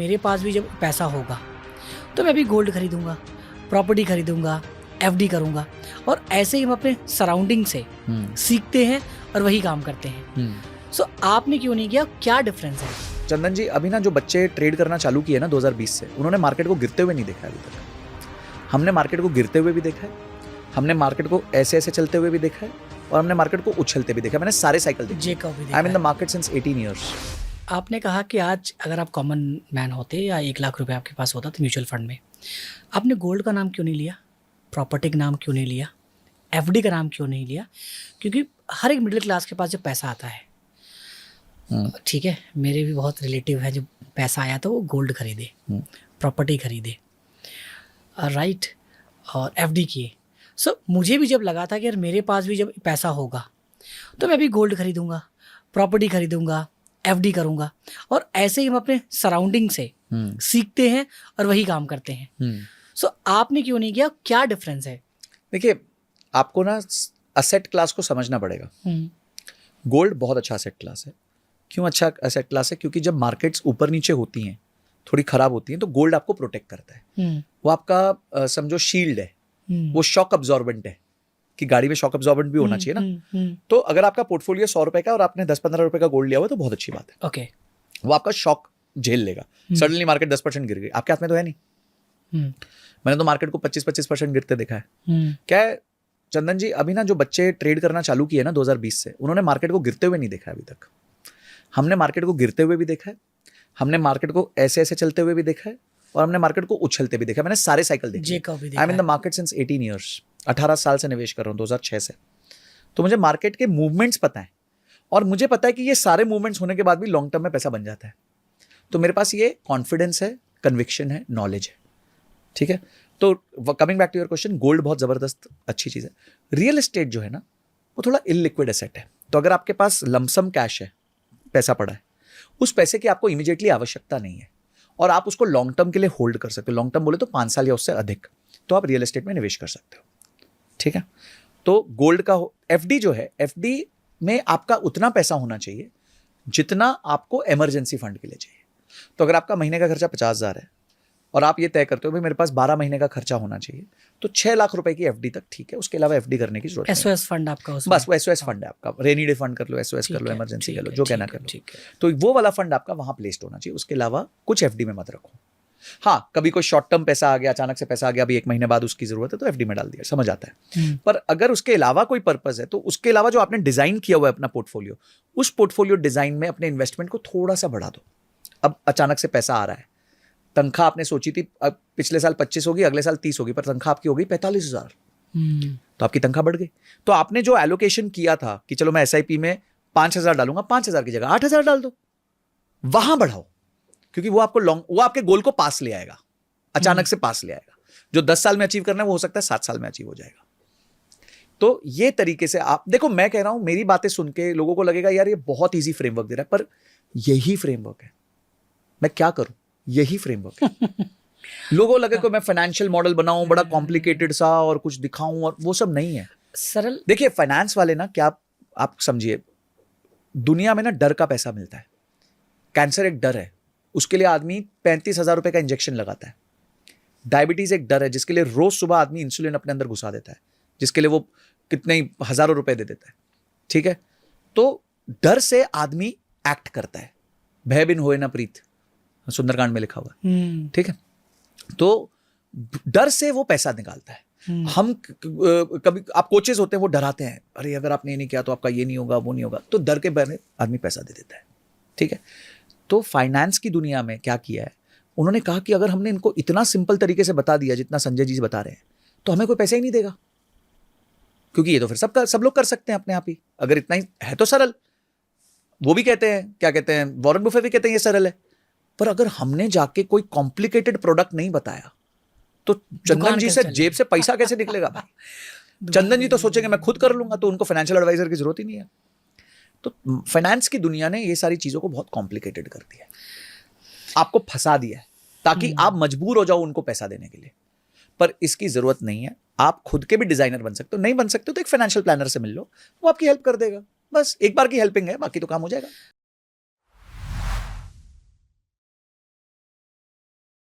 मेरे पास भी जब पैसा होगा तो मैं भी गोल्ड खरीदूंगा, प्रॉपर्टी खरीदूंगा, एफडी करूंगा और ऐसे ही हम अपने सराउंडिंग से सीखते हैं और वही काम करते हैं। सो आपने क्यों नहीं किया, क्या डिफरेंस है? चंदन जी, अभी ना जो बच्चे ट्रेड करना चालू किए ना 2020 से, उन्होंने मार्केट को गिरते हुए नहीं देखा अभी तक। हमने मार्केट को गिरते हुए भी देखा है, हमने मार्केट को ऐसे ऐसे चलते हुए भी देखा है और हमने मार्केट को उछलते भी देखा है। मैंने सारे साइकिल देखे। I am in the market since 18 years. आपने कहा कि आज अगर आप कॉमन मैन होते या 1 लाख रुपए आपके पास होता तो म्यूचुअल फंड में, आपने गोल्ड का नाम क्यों नहीं लिया, प्रॉपर्टी का नाम क्यों नहीं लिया, एफडी का नाम क्यों नहीं लिया? क्योंकि हर एक मिडिल क्लास के पास जब पैसा आता है, ठीक है, मेरे भी बहुत रिलेटिव है, जब पैसा आया तो वो गोल्ड खरीदे, प्रॉपर्टी खरीदे, राइट, और एफडी किए। सो मुझे भी जब लगा था कि यार मेरे पास भी जब पैसा होगा तो मैं भी गोल्ड खरीदूंगा, प्रॉपर्टी खरीदूंगा, एफडी करूंगा और ऐसे ही हम अपने सराउंडिंग से सीखते हैं और वही काम करते हैं। सो आपने क्यों नहीं किया, क्या डिफरेंस है? देखिए, आपको ना असेट क्लास को समझना पड़ेगा। गोल्ड बहुत अच्छा असेट क्लास है। क्यों अच्छा असेट क्लास है? क्योंकि जब मार्केट्स ऊपर नीचे होती हैं, थोड़ी खराब होती हैं, तो गोल्ड आपको प्रोटेक्ट करता है। वो आपका समझो शील्ड है, वो शॉक अब्जॉर्बेंट है कि गाड़ी में शॉक अब्जॉर्बेंट भी होना चाहिए ना। तो अगर आपका पोर्टफोलियो 100 रुपए का और आपने 10-15 रुपए का गोल्ड लिया हुआ तो बहुत अच्छी बात है। ओके, वो आपका शॉक झेल लेगा। सडनली मार्केट 10% गिर गई, आपके हाथ में तो है नहीं। मैंने तो मार्केट को 25% गिरते देखा है। क्या है चंदन जी, अभी ना जो बच्चे ट्रेड करना चालू किए ना 2020 से, उन्होंने मार्केट को गिरते हुए नहीं देखा अभी तक। हमने मार्केट को गिरते हुए भी देखा है, हमने मार्केट को ऐसे ऐसे चलते हुए भी देखा है और हमने मार्केट को उछलते भी देखा है। मैंने सारे साइकिल देखे। I am in the market since 18 years. 18 साल से निवेश कर रहा हूँ, 2006 से। तो मुझे मार्केट के मूवमेंट्स पता है और मुझे पता है कि ये सारे मूवमेंट्स होने के बाद भी लॉन्ग टर्म में पैसा बन जाता है। तो मेरे पास ये कॉन्फिडेंस है, कन्विक्शन है, नॉलेज है। ठीक है, तो coming back to your question, gold बहुत जबरदस्त अच्छी चीज है। रियल एस्टेट जो है ना, वो थोड़ा इलिक्विड एसेट है। तो अगर आपके पास लमसम कैश है, पैसा पड़ा है, उस पैसे की आपको इमीडिएटली आवश्यकता नहीं है और आप उसको लॉन्ग टर्म के लिए होल्ड कर सकते हो। लॉन्ग टर्म बोले तो 5 साल या उससे अधिक, तो आप रियल एस्टेट में निवेश कर सकते हो। ठीक है, तो गोल्ड का एफडी जो है, एफडी में आपका उतना पैसा होना चाहिए जितना आपको इमरजेंसी फंड के लिए चाहिए। तो अगर आपका महीने का खर्चा 50,000 है और आप ये तय करते हो भाई मेरे पास 12 महीने का खर्चा होना चाहिए, तो 6 लाख रुपए की एफडी तक ठीक है। उसके अलावा एफडी करने की जरूरत नहीं। एसओएस फंड आपका उसमें, बस वो एसओएस फंड है आपका। रेनी डे फंड कर लो, एसओएस कर लो, इमरजेंसी कर लो, जो कहना कर लो। तो वो वाला फंड आपका वहां प्लेस्ड होना चाहिए। उसके अलावा कुछ एफडी में मत रखो। हाँ, कभी कोई शॉर्ट टर्म पैसा आ गया, अचानक से पैसा आ गया, अभी 1 महीने बाद उसकी जरूरत है तो एफडी में डाल दिया, समझ आता है। पर अगर उसके अलावा कोई पर्पस है तो उसके अलावा जो आपने डिजाइन किया हुआ है अपना पोर्टफोलियो, उस पोर्टफोलियो डिजाइन में अपने इन्वेस्टमेंट को थोड़ा सा बढ़ा दो। अब अचानक से पैसा आ रहा है, तनख्वाह आपने सोची थी पिछले साल 25 होगी, अगले साल 30 होगी, पर तनख्वाह आपकी हो गई 45,000, तो आपकी तनख्वाह बढ़ गई। तो आपने जो एलोकेशन किया था कि चलो मैं एसआईपी में 5,000 डालूंगा, 5,000 की जगह 8,000 डाल दो, वहां बढ़ाओ, क्योंकि वो आपके गोल को पास ले आएगा, अचानक से पास ले आएगा। जो 10 साल में अचीव करना है वो हो सकता है 7 साल में अचीव हो जाएगा। तो ये तरीके से आप देखो, मैं कह रहा हूं, मेरी बातें सुन के लोगों को लगेगा यार ये बहुत ईजी फ्रेमवर्क दे रहा है, पर यही फ्रेमवर्क है। मैं क्या करूं, यही फ्रेमवर्क है। लोगों लगे को मैं फाइनेंशियल मॉडल बनाऊं बड़ा कॉम्प्लिकेटेड सा और कुछ दिखाऊं, और वो सब नहीं है, सरल। देखिए फाइनेंस वाले ना, क्या आप समझिए, दुनिया में ना डर का पैसा मिलता है। कैंसर एक डर है, उसके लिए आदमी 35,000 रुपए का इंजेक्शन लगाता है। डायबिटीज एक डर है, जिसके लिए रोज सुबह आदमी इंसुलिन अपने अंदर घुसा देता है, जिसके लिए वो कितने ही हजारों रुपए दे देता है। ठीक है, तो डर से आदमी एक्ट करता है। भय बिन होए ना प्रीत, सुंदरकांड में लिखा हुआ है। ठीक है, तो डर से वो पैसा निकालता है। हम कभी आप कोचेस होते हैं, वो डराते हैं, अरे अगर आपने ये नहीं किया तो आपका ये नहीं होगा, वो नहीं होगा, तो डर के बहाने आदमी पैसा दे देता है। ठीक है, तो फाइनेंस की दुनिया में क्या किया है, उन्होंने कहा कि अगर हमने इनको इतना सिंपल तरीके से बता दिया जितना संजय जी बता रहे हैं, तो हमें कोई पैसा ही नहीं देगा, क्योंकि ये तो फिर सब लोग कर सकते हैं अपने आप ही। अगर इतना ही है तो सरल। वो भी कहते हैं, क्या कहते हैं, वॉरेन बुफे भी कहते हैं ये सरल है। पर अगर हमने जाके कोई कॉम्प्लिकेटेड प्रोडक्ट नहीं बताया तो चंदन जी से जेब से पैसा कैसे निकलेगा भाई? चंदन जी तो सोचेंगे मैं खुद कर लूंगा, तो उनको फाइनेंशियल एडवाइजर की जरूरत ही नहीं है। तो फाइनेंस की दुनिया ने ये सारी चीजों को बहुत कॉम्प्लिकेटेड कर दिया है, आपको फंसा दिया है, ताकि आप मजबूर हो जाओ उनको पैसा देने के लिए। पर इसकी जरूरत नहीं है। आप खुद के भी डिजाइनर बन सकते हो, नहीं बन सकते हो तो एक फाइनेंशियल प्लानर से मिल लो, वो आपकी हेल्प कर देगा। बस एक बार की हेल्पिंग है, बाकी तो काम हो जाएगा।